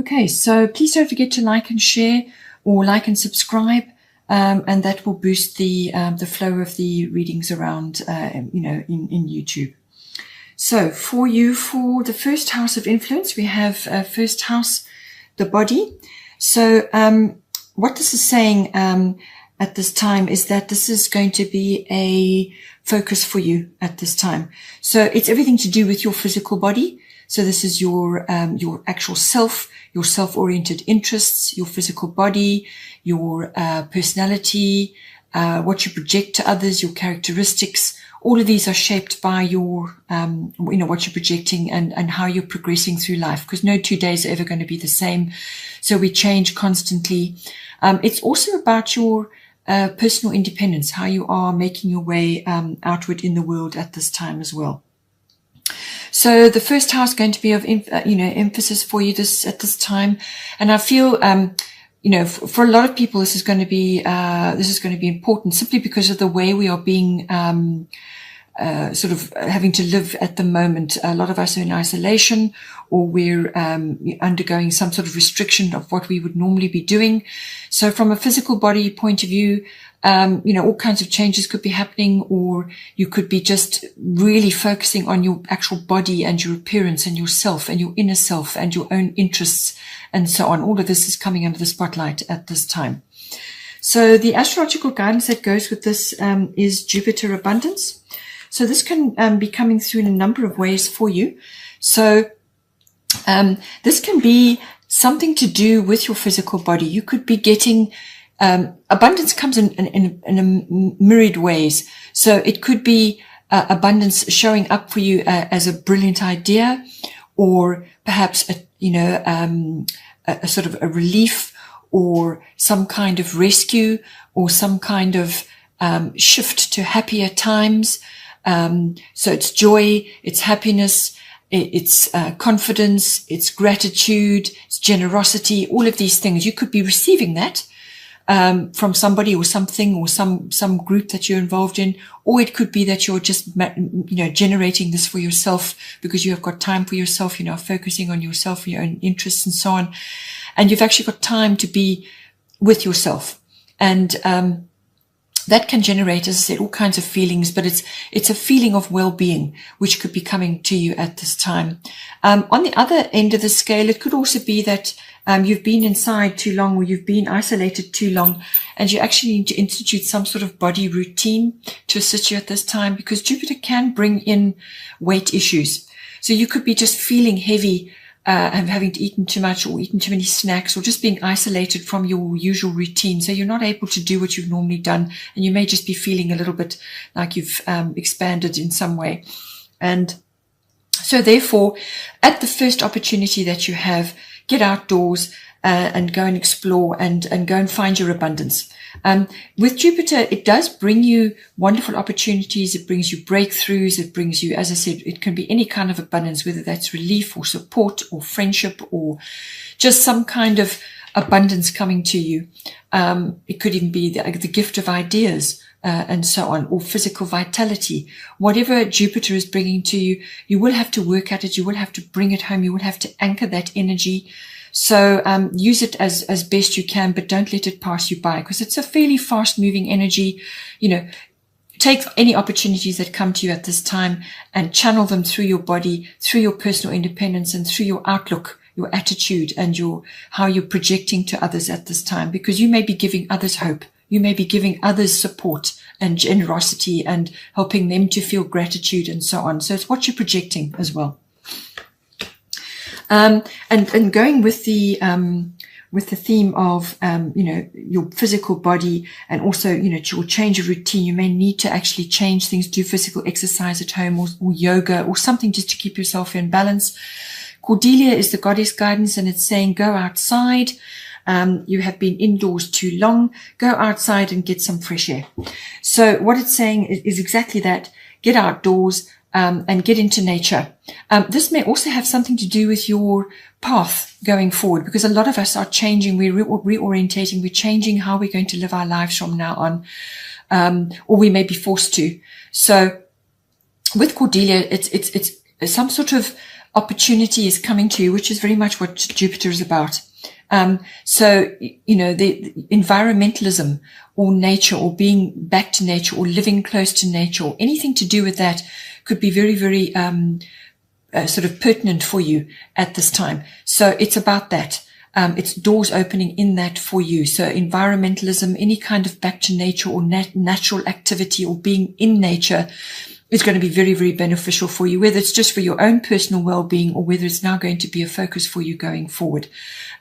Okay, so please don't forget to like and share, or like and subscribe, and that will boost the flow of the readings around, in YouTube. So for you, for the first house of influence, we have first house, the body. So what this is saying at this time is that this is going to be a focus for you at this time. So it's everything to do with your physical body. So this is your actual self, your self-oriented interests, your physical body, your personality, what you project to others, your characteristics. All of these are shaped by your, what you're projecting and how you're progressing through life, because no 2 days are ever going to be the same. So we change constantly. It's also about your personal independence, how you are making your way outward in the world at this time as well. So the first house is going to be of, emphasis for you at this time. And I feel, for a lot of people, this is going to be important simply because of the way we are being, sort of having to live at the moment. A lot of us are in isolation, or we're undergoing some sort of restriction of what we would normally be doing. So from a physical body point of view, all kinds of changes could be happening, or you could be just really focusing on your actual body and your appearance and yourself and your inner self and your own interests and so on. All of this is coming under the spotlight at this time. So the astrological guidance that goes with this is Jupiter abundance. So this can be coming through in a number of ways for you. So this can be something to do with your physical body. You could be getting abundance comes in a myriad ways. So it could be abundance showing up for you as a brilliant idea, or perhaps a sort of a relief, or some kind of rescue, or some kind of shift to happier times. So it's joy, it's happiness, it's confidence, it's gratitude, it's generosity, all of these things. You could be receiving that from somebody or something, or some group that you're involved in, or it could be that you're just generating this for yourself because you have got time for yourself, focusing on yourself, your own interests and so on, and you've actually got time to be with yourself. And that can generate, as I said, all kinds of feelings, but it's a feeling of well-being which could be coming to you at this time. On the other end of the scale, it could also be that you've been inside too long, or you've been isolated too long, and you actually need to institute some sort of body routine to assist you at this time, because Jupiter can bring in weight issues. So you could be just feeling heavy, and having to eaten too much, or eaten too many snacks, or just being isolated from your usual routine. So you're not able to do what you've normally done, and you may just be feeling a little bit like you've expanded in some way. And so therefore, at the first opportunity that you have, get outdoors and go and explore and go and find your abundance. With Jupiter, it does bring you wonderful opportunities. It brings you breakthroughs. It brings you, as I said, it can be any kind of abundance, whether that's relief or support or friendship or just some kind of abundance coming to you. It could even be the gift of ideas and so on, or physical vitality. Whatever Jupiter is bringing to you, you will have to work at it. You will have to bring it home. You will have to anchor that energy. So use it as best you can, but don't let it pass you by, because it's a fairly fast moving energy. Take any opportunities that come to you at this time and channel them through your body, through your personal independence, and through your outlook, your attitude, and how you're projecting to others at this time, because you may be giving others hope. You may be giving others support and generosity and helping them to feel gratitude and so on. So it's what you're projecting as well. And going with the theme of, your physical body, and also, your change of routine. You may need to actually change things, do physical exercise at home, or yoga, or something just to keep yourself in balance. Cordelia is the goddess guidance, and it's saying go outside. You have been indoors too long. Go outside and get some fresh air. So what it's saying is exactly that. Get outdoors and get into nature. This may also have something to do with your path going forward, because a lot of us are changing. We're reorientating. We're changing how we're going to live our lives from now on, or we may be forced to. So with Cordelia, it's some sort of opportunity is coming to you, which is very much what Jupiter is about. So, you know, the environmentalism or nature or being back to nature or living close to nature or anything to do with that could be very, very sort of pertinent for you at this time. So it's about that. It's doors opening in that for you. So environmentalism, any kind of back to nature or natural activity or being in nature is going to be very, very beneficial for you, whether it's just for your own personal well-being or whether it's now going to be a focus for you going forward.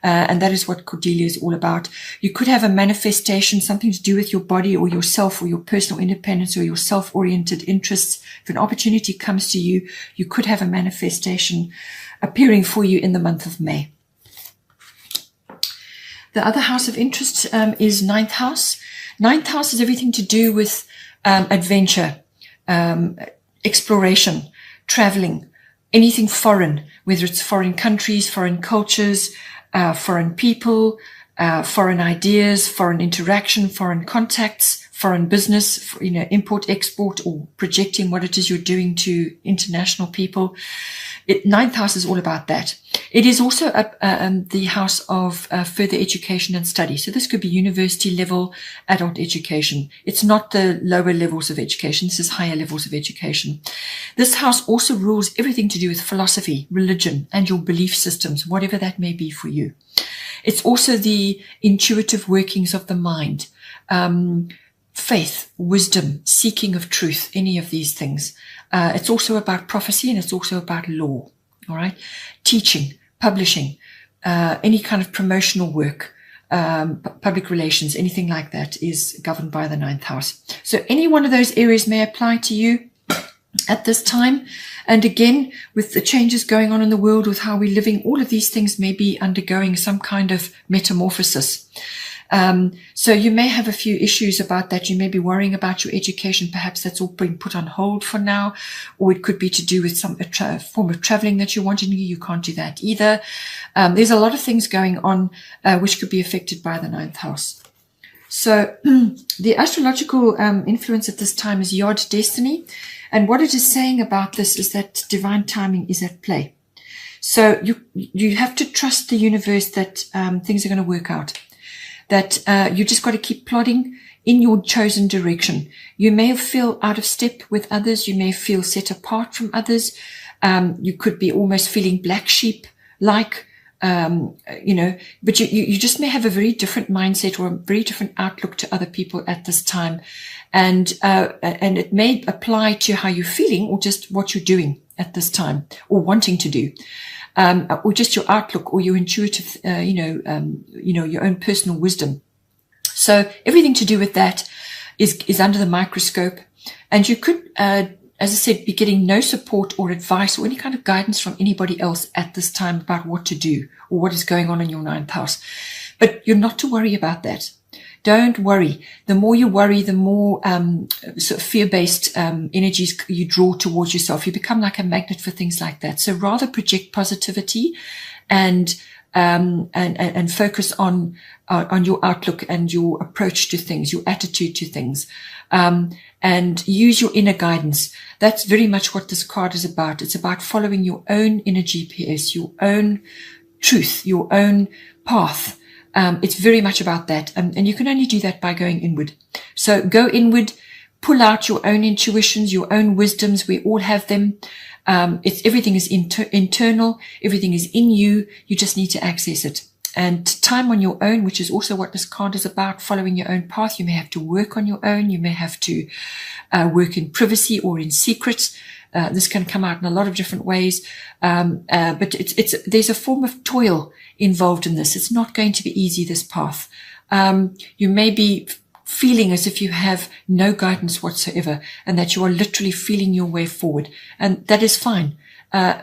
And that is what Cordelia is all about. You could have a manifestation, something to do with your body or yourself or your personal independence or your self-oriented interests. If an opportunity comes to you, you could have a manifestation appearing for you in the month of May. The other house of interest is ninth house. Ninth house is everything to do with adventure, exploration, traveling, anything foreign, whether it's foreign countries, foreign cultures, foreign people, foreign ideas, foreign interaction, foreign contacts, foreign business, you know, import, export, or projecting what it is you're doing to international people. Ninth house is all about that. It is also the house of further education and study. So this could be university level adult education. It's not the lower levels of education. This is higher levels of education. This house also rules everything to do with philosophy, religion, and your belief systems, whatever that may be for you. It's also the intuitive workings of the mind, faith, wisdom, seeking of truth, any of these things. It's also about prophecy and it's also about law. All right. Teaching, publishing, any kind of promotional work, public relations, anything like that is governed by the ninth house. So any one of those areas may apply to you at this time. And again, with the changes going on in the world, with how we're living, all of these things may be undergoing some kind of metamorphosis. So you may have a few issues about that. You may be worrying about your education. Perhaps that's all been put on hold for now, or it could be to do with some form of traveling that you want to do. You can't do that either. There's a lot of things going on, which could be affected by the ninth house. So the astrological influence at this time is Yod destiny. And what it is saying about this is that divine timing is at play. So you have to trust the universe that things are going to work out. That you just got to keep plodding in your chosen direction. You may feel out of step with others. You may feel set apart from others. You could be almost feeling black sheep-like, you know, but you just may have a very different mindset or a very different outlook to other people at this time. And it may apply to how you're feeling or just what you're doing at this time or wanting to do. Or just your outlook or your intuitive, your own personal wisdom. So everything to do with that is under the microscope. And you could, as I said, be getting no support or advice or any kind of guidance from anybody else at this time about what to do or what is going on in your ninth house. But you're not to worry about that. Don't worry. The more you worry, the more sort of fear-based energies you draw towards yourself. You become like a magnet for things like that. So rather project positivity and focus on your outlook and your approach to things, your attitude to things, and use your inner guidance. That's very much what this card is about. It's about following your own inner GPS, your own truth, your own path. It's very much about that. And you can only do that by going inward. So go inward, pull out your own intuitions, your own wisdoms. We all have them. Everything is internal. Everything is in you. You just need to access it. And time on your own, which is also what this card is about, following your own path. You may have to work on your own. You may have to work in privacy or in secret. This can come out in a lot of different ways. But there's a form of toil involved in this. It's not going to be easy, this path. You may be feeling as if you have no guidance whatsoever and that you are literally feeling your way forward. And that is fine.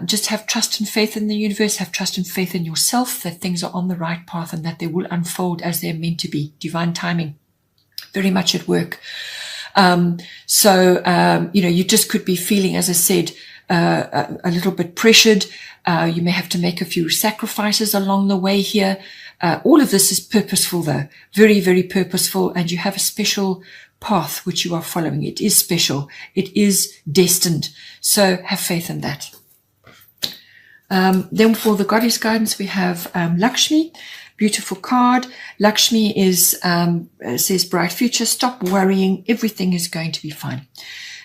Just have trust and faith in the universe, have trust and faith in yourself that things are on the right path and that they will unfold as they're meant to be. Divine timing, very much at work. You just could be feeling, as I said, a little bit pressured. You may have to make a few sacrifices along the way here. All of this is purposeful though, very, very purposeful. And you have a special path which you are following. It is special. It is destined. So have faith in that. Then for the goddess guidance, we have Lakshmi, beautiful card. Lakshmi is says bright future. Stop worrying. Everything is going to be fine.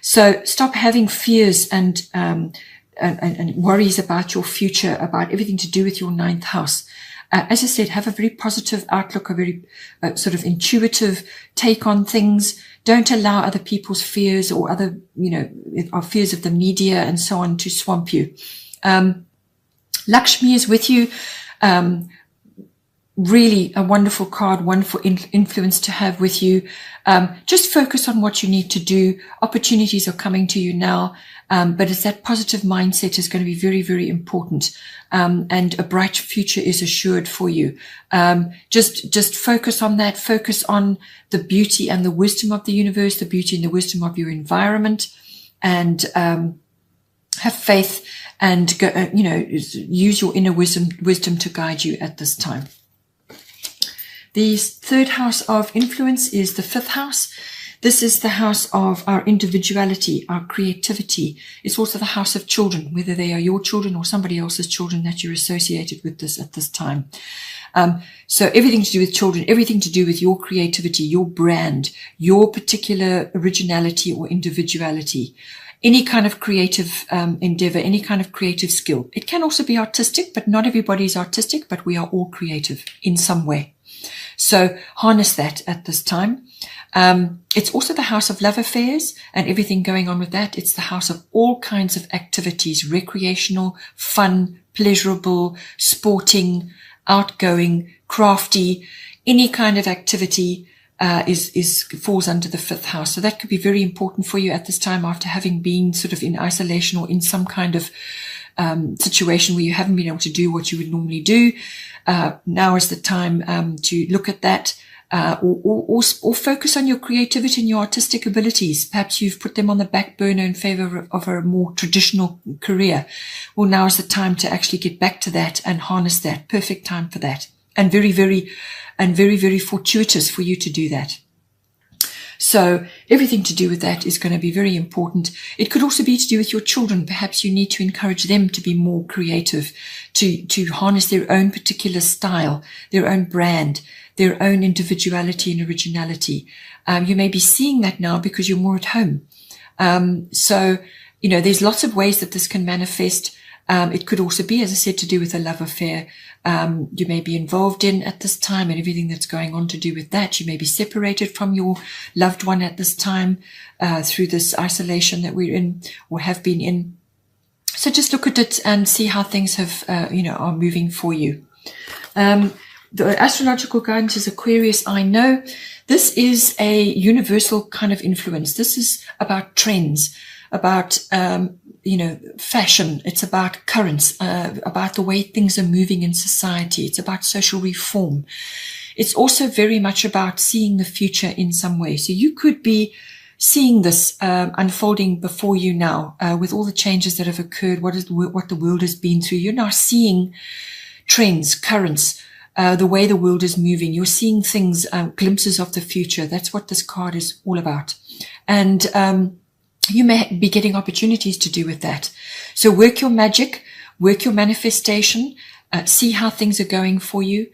So stop having fears and worries about your future, about everything to do with your ninth house. As I said, have a very positive outlook, a very sort of intuitive take on things. Don't allow other people's fears or other, or fears of the media and so on to swamp you. Lakshmi is with you. Really a wonderful card, wonderful influence to have with you. Just focus on what you need to do. Opportunities are coming to you now. But it's that positive mindset is going to be very, very important. And a bright future is assured for you. Just focus on that. Focus on the beauty and the wisdom of the universe, the beauty and the wisdom of your environment, and have faith and go, use your inner wisdom to guide you at this time. The third house of influence is the fifth house. This is the house of our individuality, our creativity. It's also the house of children, whether they are your children or somebody else's children that you're associated with this at this time. So everything to do with children, everything to do with your creativity, your brand, your particular originality or individuality, any kind of creative endeavor, any kind of creative skill. It can also be artistic, but not everybody is artistic, but we are all creative in some way. So harness that at this time. It's also the house of love affairs and everything going on with that. It's the house of all kinds of activities, recreational, fun, pleasurable, sporting, outgoing, crafty, any kind of activity falls under the fifth house. So that could be very important for you at this time after having been sort of in isolation or in some kind of situation where you haven't been able to do what you would normally do. Now is the time to look at that, or focus on your creativity and your artistic abilities. Perhaps you've put them on the back burner in favor of a more traditional career. Well, now is the time to actually get back to that and harness that. Perfect time for that, and very, very fortuitous for you to do that. So everything to do with that is going to be very important. It could also be to do with your children. Perhaps you need to encourage them to be more creative, to harness their own particular style, their own brand, their own individuality and originality. You may be seeing that now because you're more at home. So, there's lots of ways that this can manifest. It could also be, as I said, to do with a love affair you may be involved in at this time and everything that's going on to do with that. You may be separated from your loved one at this time through this isolation that we're in or have been in. So just look at it and see how things have, are moving for you. The astrological guidance is Aquarius. I know this is a universal kind of influence. This is about trends, about fashion. It's about currents, about the way things are moving in society. It's about social reform. It's also very much about seeing the future in some way. So you could be seeing this unfolding before you now, with all the changes that have occurred, what the world has been through. You're now seeing trends, currents, the way the world is moving. You're seeing things, glimpses of the future. That's what this card is all about. And you may be getting opportunities to do with that. So work your magic, work your manifestation, see how things are going for you.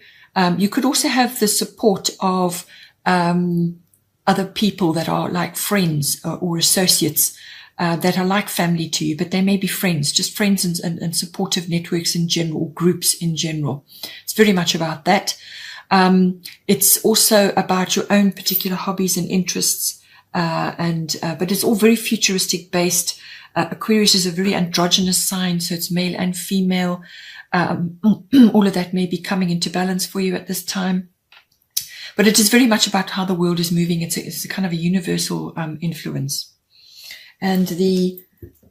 You could also have the support of other people that are like friends or associates that are like family to you, but they may be friends, just friends and supportive networks in general, groups in general. It's very much about that. It's also about your own particular hobbies and interests. But it's all very futuristic based. Aquarius is a very androgynous sign, so it's male and female. All of that may be coming into balance for you at this time. But it is very much about how the world is moving. It's a kind of a universal influence. And the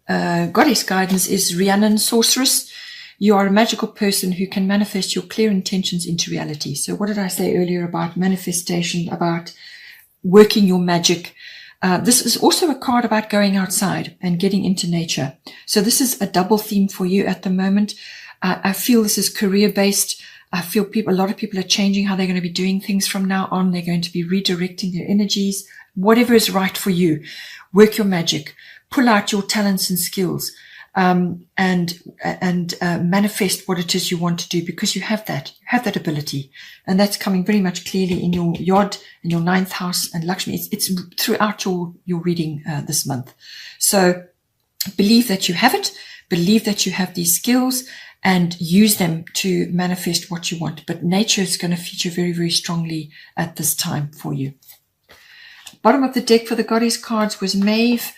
goddess guidance is Rhiannon, Sorceress. You are a magical person who can manifest your clear intentions into reality. So what did I say earlier about manifestation, about working your magic? This is also a card about going outside and getting into nature. So this is a double theme for you at the moment. I feel this is career-based. I feel a lot of people are changing how they're going to be doing things from now on. They're going to be redirecting their energies. Whatever is right for you, work your magic. Pull out your talents and skills. and manifest what it is you want to do, because you have that ability, and that's coming very much clearly in your yod and your 9th house and Lakshmi. It's throughout your reading this month. So believe that you have it, believe that you have these skills, and use them to manifest what you want. But nature is going to feature very, very strongly at this time for you. Bottom of the deck for the goddess cards was Maeve,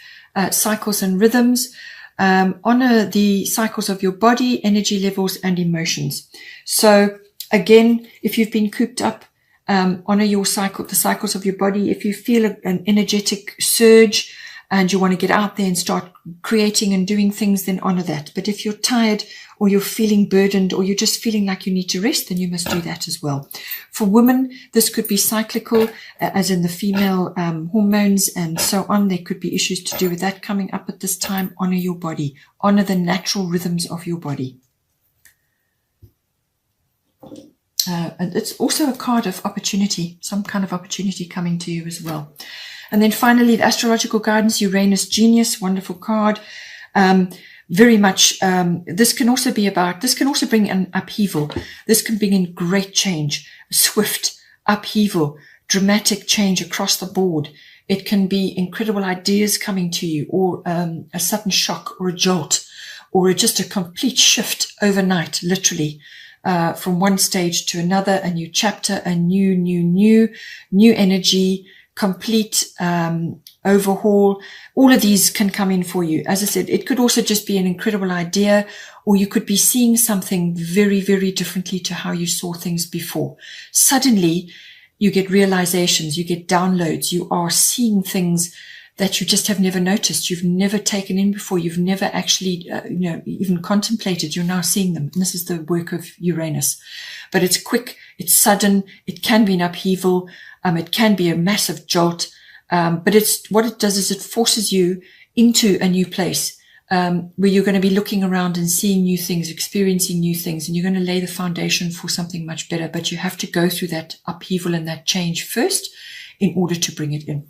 cycles and rhythms. Honor the cycles of your body, energy levels, and emotions. So again, if you've been cooped up, honor your cycle, the cycles of your body. If you feel an energetic surge and you want to get out there and start creating and doing things, then honor that. But if you're tired, or you're feeling burdened, or you're just feeling like you need to rest, then you must do that as well. For women, this could be cyclical, as in the female hormones and so on. There could be issues to do with that coming up at this time. Honor your body. Honor the natural rhythms of your body. And it's also a card of opportunity, some kind of opportunity coming to you as well. And then finally, the astrological guidance, Uranus Genius, wonderful card. Very much, this can also bring an upheaval. This can bring in great change, swift upheaval, dramatic change across the board. It can be incredible ideas coming to you, or a sudden shock or a jolt, or just a complete shift overnight, literally, from one stage to another, a new chapter, a new energy, complete overhaul. All of these can come in for you. As I said, it could also just be an incredible idea, or you could be seeing something very, very differently to how you saw things before. Suddenly, you get realizations, you get downloads, you are seeing things that you just have never noticed, you've never taken in before, you've never actually, even contemplated. You're now seeing them. And this is the work of Uranus. But it's quick, it's sudden, it can be an upheaval, it can be a massive jolt. But what it does is it forces you into a new place, where you're going to be looking around and seeing new things, experiencing new things, and you're going to lay the foundation for something much better. But you have to go through that upheaval and that change first in order to bring it in.